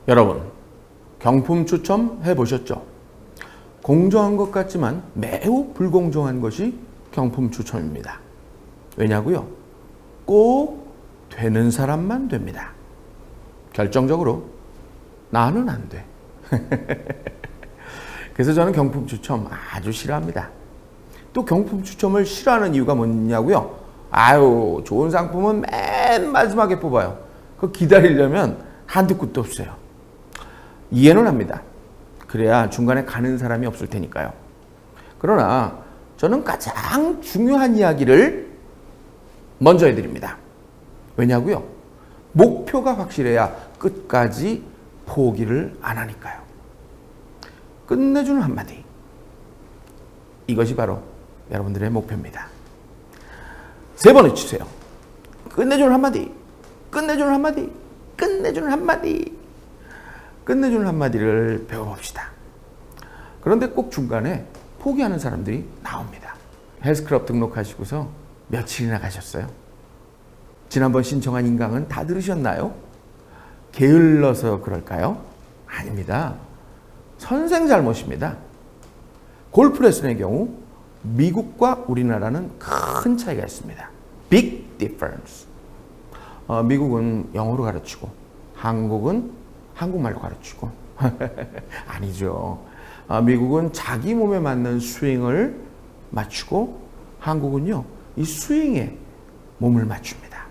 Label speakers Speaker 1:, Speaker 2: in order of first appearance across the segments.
Speaker 1: 여러분, 경품 추첨 해보셨죠? 공정한 것 같지만 매우 불공정한 것이 경품 추첨입니다. 왜냐고요? 꼭 되는 사람만 됩니다. 결정적으로 나는 안 돼. 그래서 저는 경품 추첨 아주 싫어합니다. 또 경품 추첨을 싫어하는 이유가 뭐냐고요? 아유, 좋은 상품은 맨 마지막에 뽑아요. 그거 기다리려면 한두 끝도 없어요. 이해는 합니다. 그래야 중간에 가는 사람이 없을 테니까요. 그러나 저는 가장 중요한 이야기를 먼저 해드립니다. 왜냐고요? 목표가 확실해야 끝까지 포기를 안 하니까요. 끝내주는 한마디. 이것이 바로 여러분들의 목표입니다. 3번 외치세요. 끝내주는 한마디. 끝내주는 한마디. 끝내주는 한마디. 끝내주는 한마디를 배워봅시다. 그런데 꼭 중간에 포기하는 사람들이 나옵니다. 헬스클럽 등록하시고서 며칠이나 가셨어요? 지난번 신청한 인강은 다 들으셨나요? 게을러서 그럴까요? 아닙니다. 선생 잘못입니다. 골프 레슨의 경우 미국과 우리나라는 큰 차이가 있습니다. Big difference. 미국은 영어로 가르치고 한국은 한국말로 가르치고 아니죠. 미국은 자기 몸에 맞는 스윙을 맞추고 한국은요, 이 스윙에 몸을 맞춥니다.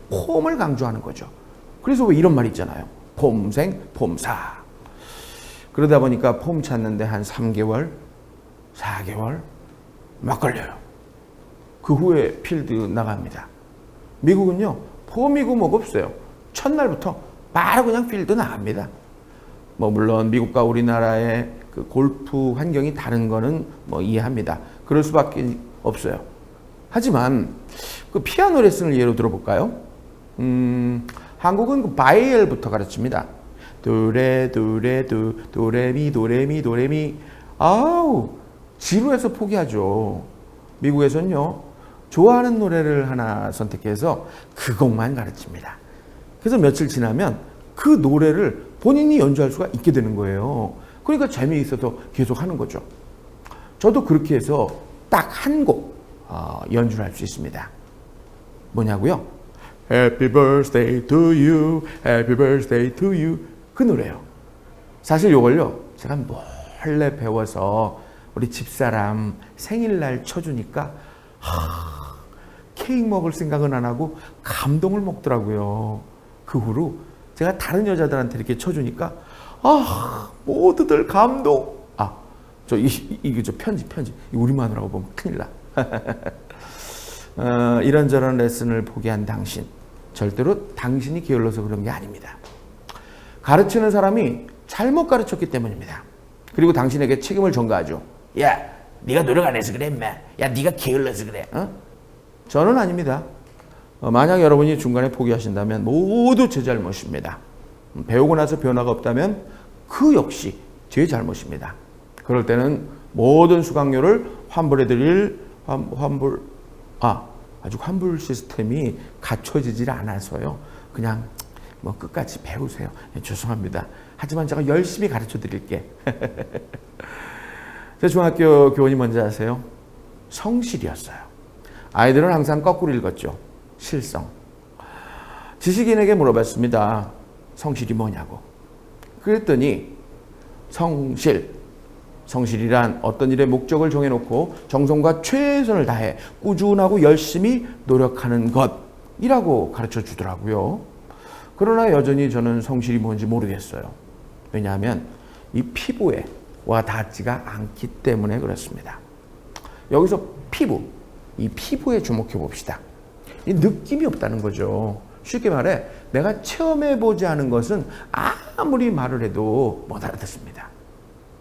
Speaker 1: 폼을 강조하는 거죠. 그래서 왜 이런 말 있잖아요. 폼생 폼사. 그러다 보니까 폼 찾는데 한 3개월, 4개월 막 걸려요. 그 후에 필드 나갑니다. 미국은요, 폼이고 뭐고 없어요. 첫날부터 바로 그냥 필드 나갑니다. 뭐 물론 미국과 우리나라의 그 골프 환경이 다른 거는 뭐 이해합니다. 그럴 수밖에 없어요. 하지만 그 피아노 레슨을 예로 들어볼까요? 한국은 그 바이엘부터 가르칩니다. 도레 도레 도 도레미 도레미 도레미. 아우, 지루해서 포기하죠. 미국에서는요, 좋아하는 노래를 하나 선택해서 그 곡만 가르칩니다. 그래서 며칠 지나면 그 노래를 본인이 연주할 수가 있게 되는 거예요. 그러니까 재미있어서 계속 하는 거죠. 저도 그렇게 해서 딱 한 곡 연주를 할 수 있습니다. 뭐냐고요? Happy birthday to you, happy birthday to you. 그 노래요. 사실 이걸요, 제가 몰래 배워서 우리 집사람 생일날 쳐주니까 케이크 먹을 생각은 안 하고 감동을 먹더라고요. 그 후로 제가 다른 여자들한테 이렇게 쳐주니까 모두들 감동. 저 편지 우리 마누라고 보면 큰일 나. 이런저런 레슨을 포기한 당신, 절대로 당신이 게을러서 그런 게 아닙니다. 가르치는 사람이 잘못 가르쳤기 때문입니다. 그리고 당신에게 책임을 전가하죠. 야, 네가 노력 안 해서 그래, 인마. 야, 네가 게을러서 그래. 저는 아닙니다. 만약 여러분이 중간에 포기하신다면 모두 제 잘못입니다. 배우고 나서 변화가 없다면 그 역시 제 잘못입니다. 그럴 때는 모든 수강료를 환불해드릴 아직 환불 시스템이 갖춰지질 않아서요. 그냥 뭐 끝까지 배우세요. 죄송합니다. 하지만 제가 열심히 가르쳐 드릴게. 제 중학교 교원이 뭔지 아세요? 성실이었어요. 아이들은 항상 거꾸로 읽었죠. 실성. 지식인에게 물어봤습니다. 성실이 뭐냐고. 그랬더니 성실이란 어떤 일의 목적을 정해놓고 정성과 최선을 다해 꾸준하고 열심히 노력하는 것이라고 가르쳐 주더라고요. 그러나 여전히 저는 성실이 뭔지 모르겠어요. 왜냐하면 이 피부에 와 닿지가 않기 때문에 그렇습니다. 여기서 이 피부에 주목해 봅시다. 이 느낌이 없다는 거죠. 쉽게 말해 내가 체험해보지 않은 것은 아무리 말을 해도 못 알아듣습니다.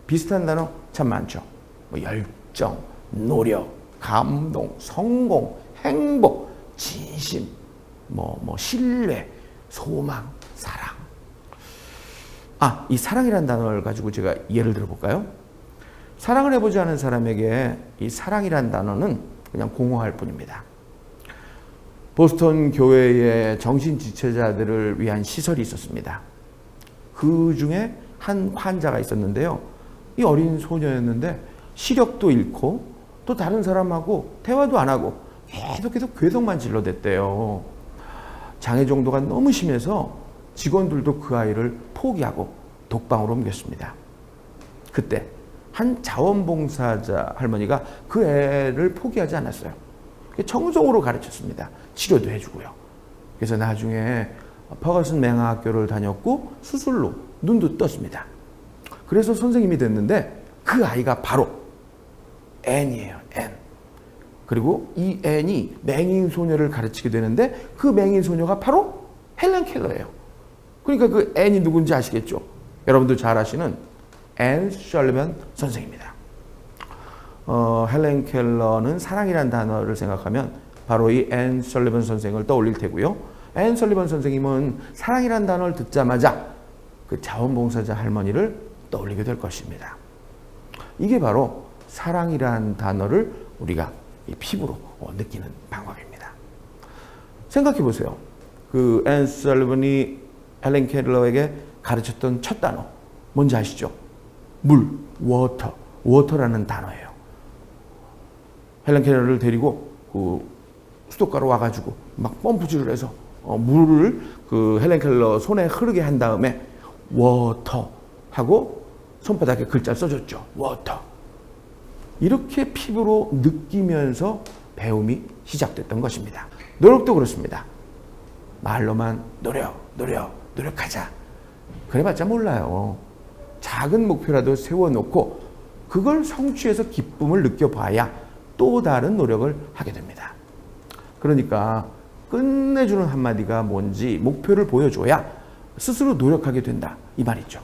Speaker 1: 비슷한 단어 참 많죠. 뭐 열정, 노력, 감동, 성공, 행복, 진심, 신뢰, 소망, 사랑. 이 사랑이라는 단어를 가지고 제가 예를 들어볼까요? 사랑을 해보지 않은 사람에게 이 사랑이라는 단어는 그냥 공허할 뿐입니다. 보스턴 교회에 정신지체자들을 위한 시설이 있었습니다. 그 중에 한 환자가 있었는데요. 이 어린 소녀였는데 시력도 잃고 또 다른 사람하고 대화도 안 하고 계속 괴성만 질러댔대요. 장애 정도가 너무 심해서 직원들도 그 아이를 포기하고 독방으로 옮겼습니다. 그때 한 자원봉사자 할머니가 그 애를 포기하지 않았어요. 정성으로 가르쳤습니다. 치료도 해주고요. 그래서 나중에 퍼거슨 맹아학교를 다녔고 수술로 눈도 떴습니다. 그래서 선생님이 됐는데 그 아이가 바로 앤이에요. 앤. 그리고 이 앤이 맹인 소녀를 가르치게 되는데 그 맹인 소녀가 바로 헬렌 켈러예요. 그러니까 그 앤이 누군지 아시겠죠? 여러분도 잘 아시는 앤 설리번 선생입니다. 헬렌 켈러는 사랑이란 단어를 생각하면 바로 이 앤 설리번 선생을 떠올릴 테고요. 앤 설리번 선생님은 사랑이란 단어를 듣자마자 그 자원봉사자 할머니를 떠올리게 될 것입니다. 이게 바로 사랑이란 단어를 우리가 이 피부로 느끼는 방법입니다. 생각해 보세요. 그 앤 설리번이 헬렌 켈러에게 가르쳤던 첫 단어 뭔지 아시죠? 물, 워터, 워터라는 단어예요. 헬렌 켈러를 데리고 그 수도가로 와가지고 막 펌프질을 해서 물을 그 헬렌 켈러 손에 흐르게 한 다음에 워터 하고 손바닥에 글자를 써줬죠. 워터. 이렇게 피부로 느끼면서 배움이 시작됐던 것입니다. 노력도 그렇습니다. 말로만 노력하자. 그래봤자 몰라요. 작은 목표라도 세워놓고 그걸 성취해서 기쁨을 느껴봐야 또 다른 노력을 하게 됩니다. 그러니까 끝내주는 한마디가 뭔지 목표를 보여줘야 스스로 노력하게 된다. 이 말이죠.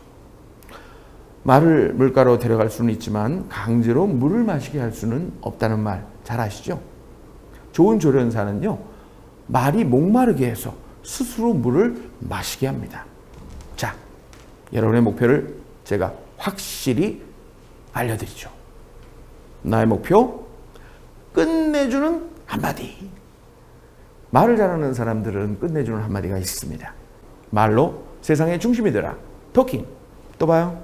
Speaker 1: 말을 물가로 데려갈 수는 있지만 강제로 물을 마시게 할 수는 없다는 말 잘 아시죠? 좋은 조련사는요. 말이 목마르게 해서 스스로 물을 마시게 합니다. 자, 여러분의 목표를 제가 확실히 알려드리죠. 나의 목표, 끝내주는 한마디. 말을 잘하는 사람들은 끝내주는 한마디가 있습니다. 말로 세상의 중심이 되라. 토킹. 또 봐요.